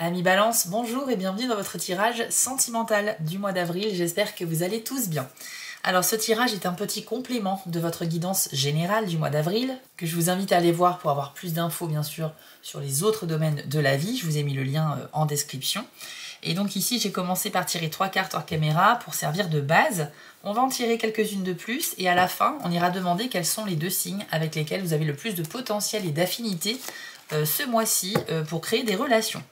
Amis Balance, bonjour et bienvenue dans votre tirage sentimental du mois d'avril. J'espère que vous allez tous bien. Alors ce tirage est un petit complément de votre guidance générale du mois d'avril, que je vous invite à aller voir pour avoir plus d'infos bien sûr sur les autres domaines de la vie. Je vous ai mis le lien en description. Et donc ici j'ai commencé par tirer 3 cartes hors caméra pour servir de base. On va en tirer quelques-unes de plus et à la fin on ira demander quels sont les 2 signes avec lesquels vous avez le plus de potentiel et d'affinité ce mois-ci pour créer des relations.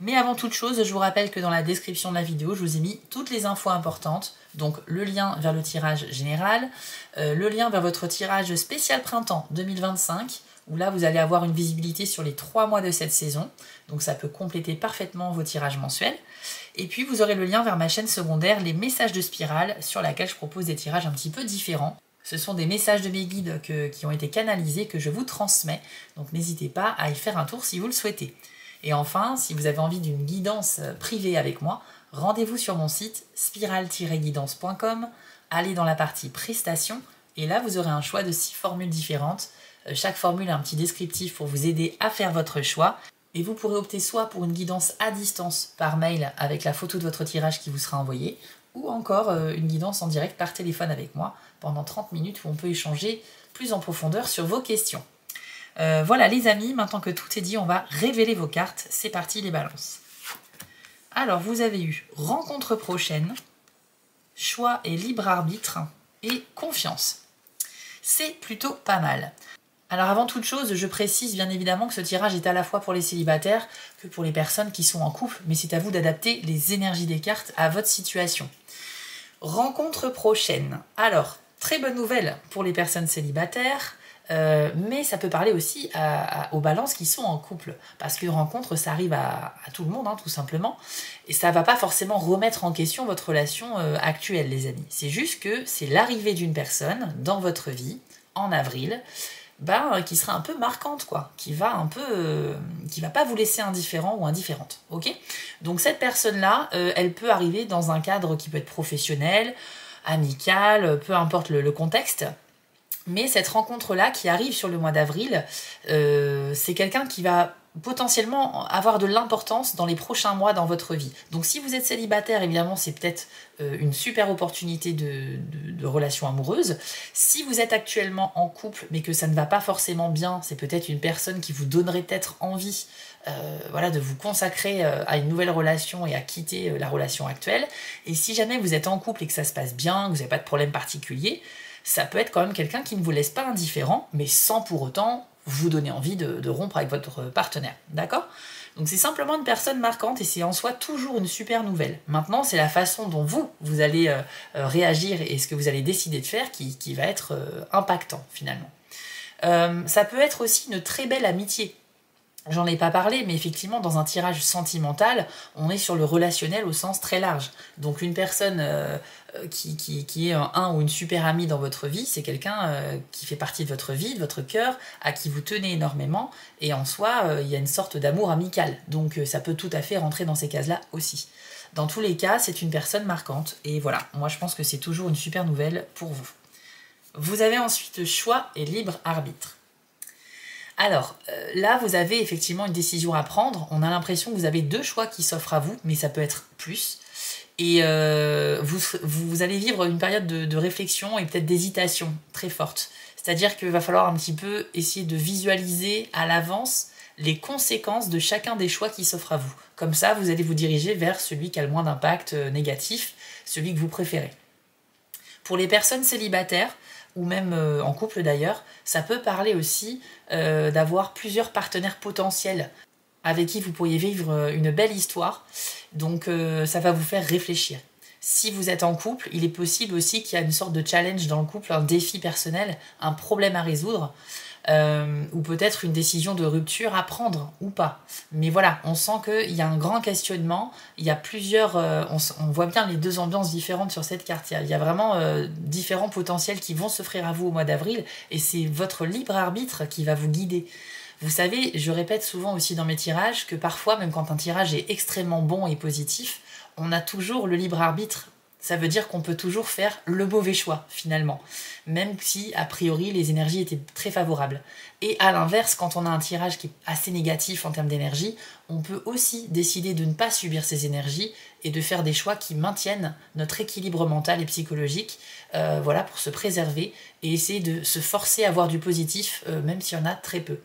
Mais avant toute chose, je vous rappelle que dans la description de la vidéo, je vous ai mis toutes les infos importantes. Donc le lien vers le tirage général, le lien vers votre tirage spécial printemps 2025, où là vous allez avoir une visibilité sur les 3 mois de cette saison. Donc ça peut compléter parfaitement vos tirages mensuels. Et puis vous aurez le lien vers ma chaîne secondaire, les messages de spirale, sur laquelle je propose des tirages un petit peu différents. Ce sont des messages de mes guides qui ont été canalisés, que je vous transmets. Donc n'hésitez pas à y faire un tour si vous le souhaitez. Et enfin, si vous avez envie d'une guidance privée avec moi, rendez-vous sur mon site spiral-guidance.com, allez dans la partie prestations, et là vous aurez un choix de 6 formules différentes. Chaque formule a un petit descriptif pour vous aider à faire votre choix, et vous pourrez opter soit pour une guidance à distance par mail avec la photo de votre tirage qui vous sera envoyée, ou encore une guidance en direct par téléphone avec moi pendant 30 minutes où on peut échanger plus en profondeur sur vos questions. Voilà les amis, maintenant que tout est dit, on va révéler vos cartes. C'est parti les balances. Alors vous avez eu rencontre prochaine, choix et libre arbitre et confiance. C'est plutôt pas mal. Alors avant toute chose, je précise bien évidemment que ce tirage est à la fois pour les célibataires que pour les personnes qui sont en couple, mais c'est à vous d'adapter les énergies des cartes à votre situation. Rencontre prochaine. Alors, très bonne nouvelle pour les personnes célibataires. Mais ça peut parler aussi aux balances qui sont en couple, parce qu'une rencontre ça arrive à tout le monde, hein, tout simplement, et ça va pas forcément remettre en question votre relation actuelle les amis, c'est juste que c'est l'arrivée d'une personne dans votre vie en avril qui sera un peu marquante quoi, qui va pas vous laisser indifférent ou indifférente, ok. Donc cette personne là elle peut arriver dans un cadre qui peut être professionnel, amical, peu importe le contexte. Mais cette rencontre-là qui arrive sur le mois d'avril, c'est quelqu'un qui va potentiellement avoir de l'importance dans les prochains mois dans votre vie. Donc si vous êtes célibataire, évidemment, c'est peut-être une super opportunité de relation amoureuse. Si vous êtes actuellement en couple, mais que ça ne va pas forcément bien, c'est peut-être une personne qui vous donnerait peut-être envie de vous consacrer à une nouvelle relation et à quitter la relation actuelle. Et si jamais vous êtes en couple et que ça se passe bien, que vous n'avez pas de problème particulier, ça peut être quand même quelqu'un qui ne vous laisse pas indifférent, mais sans pour autant vous donner envie de rompre avec votre partenaire, d'accord? Donc c'est simplement une personne marquante et c'est en soi toujours une super nouvelle. Maintenant, c'est la façon dont vous allez réagir et ce que vous allez décider de faire qui va être impactant finalement. Ça peut être aussi une très belle amitié. J'en ai pas parlé, mais effectivement, dans un tirage sentimental, on est sur le relationnel au sens très large. Donc une personne qui est un ou une super amie dans votre vie, c'est quelqu'un qui fait partie de votre vie, de votre cœur, à qui vous tenez énormément, et en soi, il y a une sorte d'amour amical. Donc ça peut tout à fait rentrer dans ces cases-là aussi. Dans tous les cas, c'est une personne marquante, et voilà, moi je pense que c'est toujours une super nouvelle pour vous. Vous avez ensuite choix et libre arbitre. Alors, là, vous avez effectivement une décision à prendre. On a l'impression que vous avez 2 choix qui s'offrent à vous, mais ça peut être plus. Et vous allez vivre une période de réflexion et peut-être d'hésitation très forte. C'est-à-dire qu'il va falloir un petit peu essayer de visualiser à l'avance les conséquences de chacun des choix qui s'offrent à vous. Comme ça, vous allez vous diriger vers celui qui a le moins d'impact négatif, celui que vous préférez. Pour les personnes célibataires, ou même en couple d'ailleurs, ça peut parler aussi d'avoir plusieurs partenaires potentiels avec qui vous pourriez vivre une belle histoire. Donc ça va vous faire réfléchir. Si vous êtes en couple, il est possible aussi qu'il y a une sorte de challenge dans le couple, un défi personnel, un problème à résoudre, ou peut-être une décision de rupture à prendre ou pas. Mais voilà, on sent qu'il y a un grand questionnement, il y a plusieurs... on voit bien les 2 ambiances différentes sur cette carte, il y a vraiment différents potentiels qui vont s'offrir à vous au mois d'avril, et c'est votre libre arbitre qui va vous guider. Vous savez, je répète souvent aussi dans mes tirages que parfois, même quand un tirage est extrêmement bon et positif, on a toujours le libre arbitre. Ça veut dire qu'on peut toujours faire le mauvais choix, finalement, même si, a priori, les énergies étaient très favorables. Et à l'inverse, quand on a un tirage qui est assez négatif en termes d'énergie, on peut aussi décider de ne pas subir ces énergies et de faire des choix qui maintiennent notre équilibre mental et psychologique, voilà, pour se préserver et essayer de se forcer à voir du positif, même s'il y en a très peu.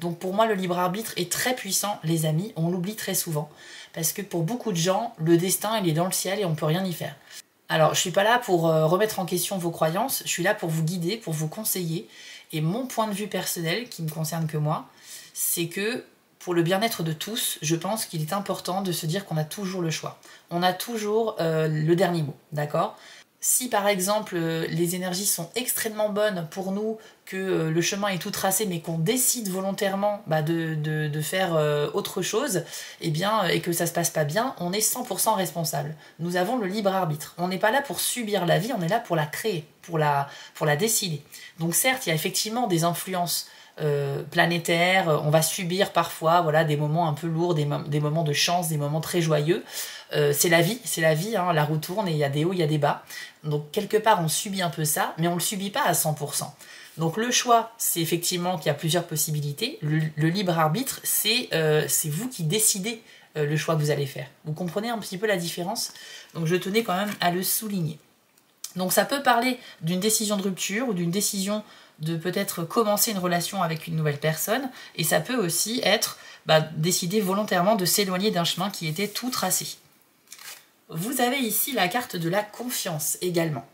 Donc pour moi, le libre arbitre est très puissant, les amis, on l'oublie très souvent, parce que pour beaucoup de gens, le destin, il est dans le ciel et on ne peut rien y faire. Alors, je ne suis pas là pour remettre en question vos croyances, je suis là pour vous guider, pour vous conseiller. Et mon point de vue personnel, qui ne me concerne que moi, c'est que pour le bien-être de tous, je pense qu'il est important de se dire qu'on a toujours le choix. On a toujours le dernier mot, d'accord ? Si par exemple les énergies sont extrêmement bonnes pour nous, que le chemin est tout tracé mais qu'on décide volontairement de faire autre chose, et que ça se passe pas bien, on est 100% responsable. Nous avons le libre arbitre. On n'est pas là pour subir la vie, on est là pour la créer, pour la décider. Donc certes, il y a effectivement des influences planétaires, on va subir parfois des moments un peu lourds, des moments de chance, des moments très joyeux. C'est la vie, hein, la roue tourne et il y a des hauts, il y a des bas. Donc quelque part on subit un peu ça, mais on ne le subit pas à 100%. Donc le choix, c'est effectivement qu'il y a plusieurs possibilités. Le libre arbitre, c'est vous qui décidez le choix que vous allez faire. Vous comprenez un petit peu la différence? Donc je tenais quand même à le souligner. Donc ça peut parler d'une décision de rupture ou d'une décision de peut-être commencer une relation avec une nouvelle personne, et ça peut aussi être décider volontairement de s'éloigner d'un chemin qui était tout tracé. Vous avez ici la carte de la confiance également.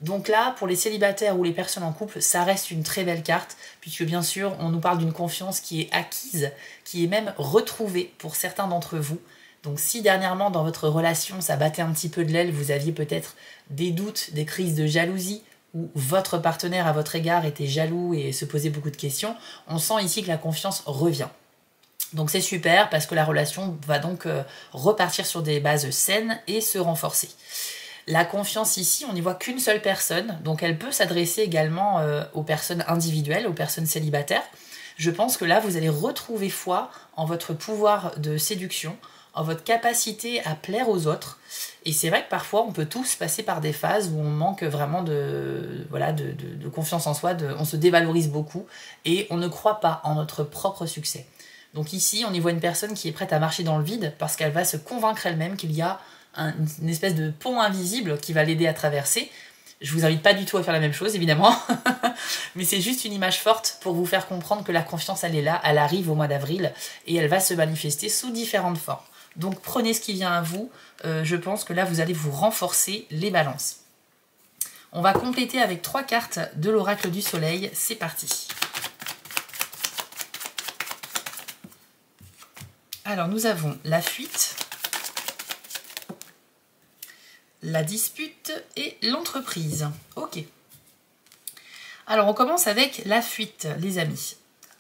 Donc là, pour les célibataires ou les personnes en couple, ça reste une très belle carte, puisque bien sûr, on nous parle d'une confiance qui est acquise, qui est même retrouvée pour certains d'entre vous. Donc si dernièrement, dans votre relation, ça battait un petit peu de l'aile, vous aviez peut-être des doutes, des crises de jalousie, où votre partenaire à votre égard était jaloux et se posait beaucoup de questions, on sent ici que la confiance revient. Donc c'est super parce que la relation va donc repartir sur des bases saines et se renforcer. La confiance ici, on n'y voit qu'une seule personne, donc elle peut s'adresser également aux personnes individuelles, aux personnes célibataires. Je pense que là, vous allez retrouver foi en votre pouvoir de séduction, en votre capacité à plaire aux autres. Et c'est vrai que parfois, on peut tous passer par des phases où on manque vraiment de confiance en soi, on se dévalorise beaucoup et on ne croit pas en notre propre succès. Donc ici, on y voit une personne qui est prête à marcher dans le vide parce qu'elle va se convaincre elle-même qu'il y a une espèce de pont invisible qui va l'aider à traverser. Je vous invite pas du tout à faire la même chose, évidemment, mais c'est juste une image forte pour vous faire comprendre que la confiance, elle est là, elle arrive au mois d'avril et elle va se manifester sous différentes formes. Donc prenez ce qui vient à vous, je pense que là, vous allez vous renforcer les balances. On va compléter avec 3 cartes de l'oracle du soleil, c'est parti. Alors nous avons la fuite, la dispute et l'entreprise. Ok. Alors on commence avec la fuite, les amis.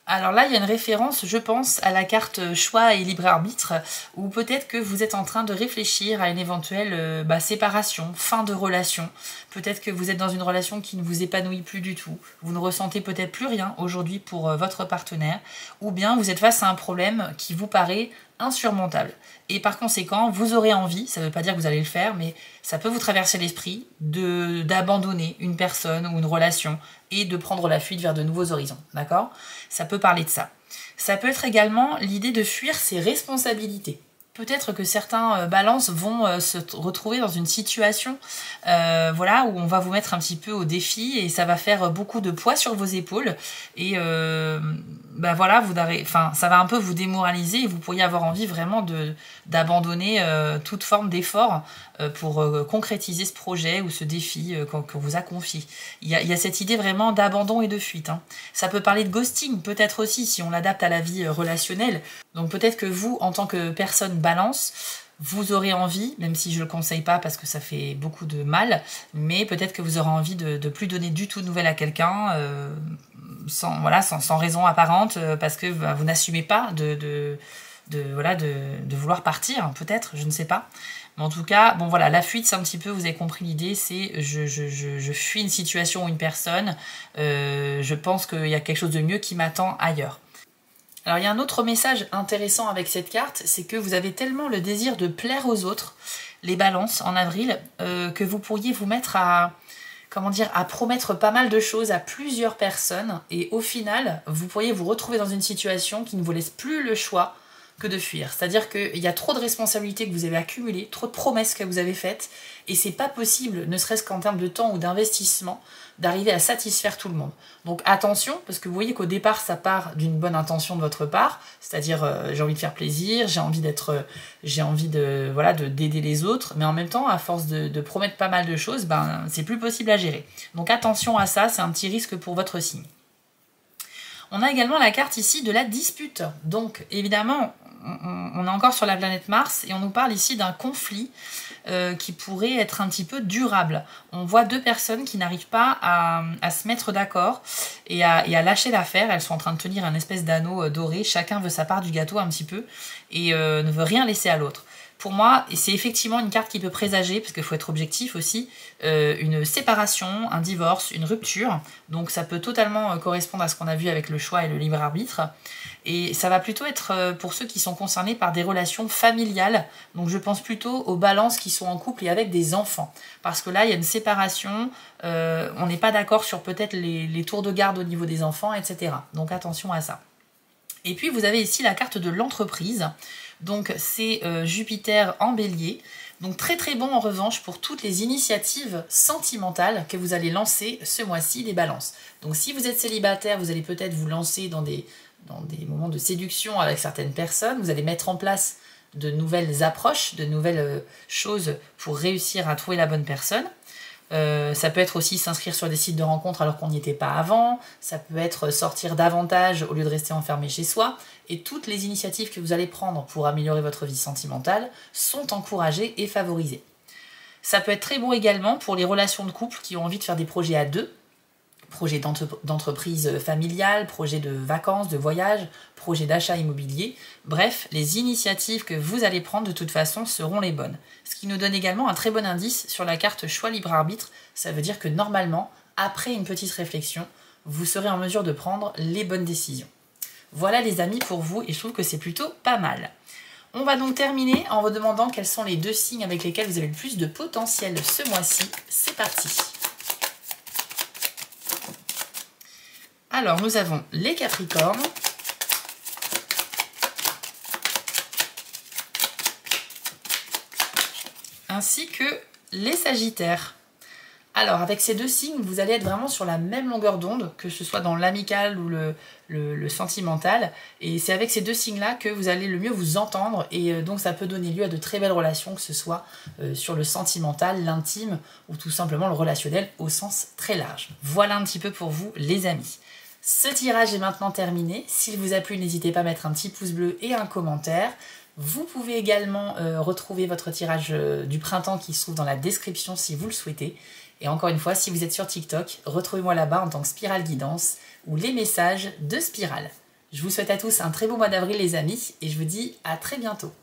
Alors là, il y a une référence, je pense, à la carte choix et libre arbitre, où peut-être que vous êtes en train de réfléchir à une éventuelle séparation, fin de relation. Peut-être que vous êtes dans une relation qui ne vous épanouit plus du tout. Vous ne ressentez peut-être plus rien aujourd'hui pour votre partenaire. Ou bien vous êtes face à un problème qui vous paraît insurmontable. Et par conséquent, vous aurez envie, ça ne veut pas dire que vous allez le faire, mais ça peut vous traverser l'esprit d'abandonner une personne ou une relation et de prendre la fuite vers de nouveaux horizons, d'accord? Ça peut parler de ça. Ça peut être également l'idée de fuir ses responsabilités. Peut-être que certains balances vont se retrouver dans une situation où on va vous mettre un petit peu au défi et ça va faire beaucoup de poids sur vos épaules et ça va un peu vous démoraliser et vous pourriez avoir envie vraiment d'abandonner toute forme d'effort pour concrétiser ce projet ou ce défi qu'on vous a confié. Il y a cette idée vraiment d'abandon et de fuite. Hein. Ça peut parler de ghosting, peut-être aussi, si on l'adapte à la vie relationnelle. Donc peut-être que vous, en tant que personne balance, vous aurez envie, même si je ne le conseille pas parce que ça fait beaucoup de mal, mais peut-être que vous aurez envie de plus donner du tout de nouvelles à quelqu'un sans raison apparente, parce que vous n'assumez pas de vouloir partir, peut-être, je ne sais pas. Mais en tout cas, la fuite, c'est un petit peu, vous avez compris l'idée, c'est je fuis une situation ou une personne, je pense qu'il y a quelque chose de mieux qui m'attend ailleurs. Alors il y a un autre message intéressant avec cette carte, c'est que vous avez tellement le désir de plaire aux autres, les balances en avril, que vous pourriez vous mettre à, comment dire, à promettre pas mal de choses à plusieurs personnes et au final, vous pourriez vous retrouver dans une situation qui ne vous laisse plus le choix que de fuir. C'est-à-dire qu'il y a trop de responsabilités que vous avez accumulées, trop de promesses que vous avez faites et c'est pas possible, ne serait-ce qu'en termes de temps ou d'investissement, d'arriver à satisfaire tout le monde. Donc attention, parce que vous voyez qu'au départ, ça part d'une bonne intention de votre part, c'est-à-dire j'ai envie de faire plaisir, j'ai envie de voilà, d'aider les autres, mais en même temps, à force de promettre pas mal de choses, ben c'est plus possible à gérer. Donc attention à ça, c'est un petit risque pour votre signe. On a également la carte ici de la dispute. Donc évidemment, on est encore sur la planète Mars et on nous parle ici d'un conflit qui pourrait être un petit peu durable. On voit deux personnes qui n'arrivent pas à se mettre d'accord et à lâcher l'affaire. Elles sont en train de tenir un espèce d'anneau doré. Chacun veut sa part du gâteau un petit peu et ne veut rien laisser à l'autre. Pour moi, c'est effectivement une carte qui peut présager, parce qu'il faut être objectif aussi, une séparation, un divorce, une rupture. Donc ça peut totalement correspondre à ce qu'on a vu avec le choix et le libre arbitre. Et ça va plutôt être pour ceux qui sont concernés par des relations familiales. Donc je pense plutôt aux balances qui sont en couple et avec des enfants. Parce que là, il y a une séparation, on n'est pas d'accord sur peut-être les tours de garde au niveau des enfants, etc. Donc attention à ça. Et puis vous avez ici la carte de l'entreprise. Donc c'est Jupiter en bélier. Donc très très bon en revanche pour toutes les initiatives sentimentales que vous allez lancer ce mois-ci, les balances. Donc si vous êtes célibataire, vous allez peut-être vous lancer dans des moments de séduction avec certaines personnes. Vous allez mettre en place de nouvelles approches, de nouvelles choses pour réussir à trouver la bonne personne. Ça peut être aussi s'inscrire sur des sites de rencontres alors qu'on n'y était pas avant, ça peut être sortir davantage au lieu de rester enfermé chez soi, et toutes les initiatives que vous allez prendre pour améliorer votre vie sentimentale sont encouragées et favorisées. Ça peut être très bon également pour les relations de couple qui ont envie de faire des projets à deux, projets d'entreprise familiale, projets de vacances, de voyage, projets d'achat immobilier. Bref, les initiatives que vous allez prendre de toute façon seront les bonnes. Ce qui nous donne également un très bon indice sur la carte choix libre arbitre. Ça veut dire que normalement, après une petite réflexion, vous serez en mesure de prendre les bonnes décisions. Voilà les amis pour vous et je trouve que c'est plutôt pas mal. On va donc terminer en vous demandant quels sont les deux signes avec lesquels vous avez le plus de potentiel ce mois-ci. C'est parti! Alors, nous avons les Capricornes, ainsi que les Sagittaires. Alors, avec ces deux signes, vous allez être vraiment sur la même longueur d'onde, que ce soit dans l'amical ou le sentimental. Et c'est avec ces deux signes-là que vous allez le mieux vous entendre. Et donc, ça peut donner lieu à de très belles relations, que ce soit sur le sentimental, l'intime, ou tout simplement le relationnel au sens très large. Voilà un petit peu pour vous, les amis. Ce tirage est maintenant terminé. S'il vous a plu, n'hésitez pas à mettre un petit pouce bleu et un commentaire. Vous pouvez également retrouver votre tirage du printemps qui se trouve dans la description si vous le souhaitez. Et encore une fois, si vous êtes sur TikTok, retrouvez-moi là-bas en tant que Spirale Guidance ou les messages de Spirale. Je vous souhaite à tous un très beau mois d'avril les amis et je vous dis à très bientôt.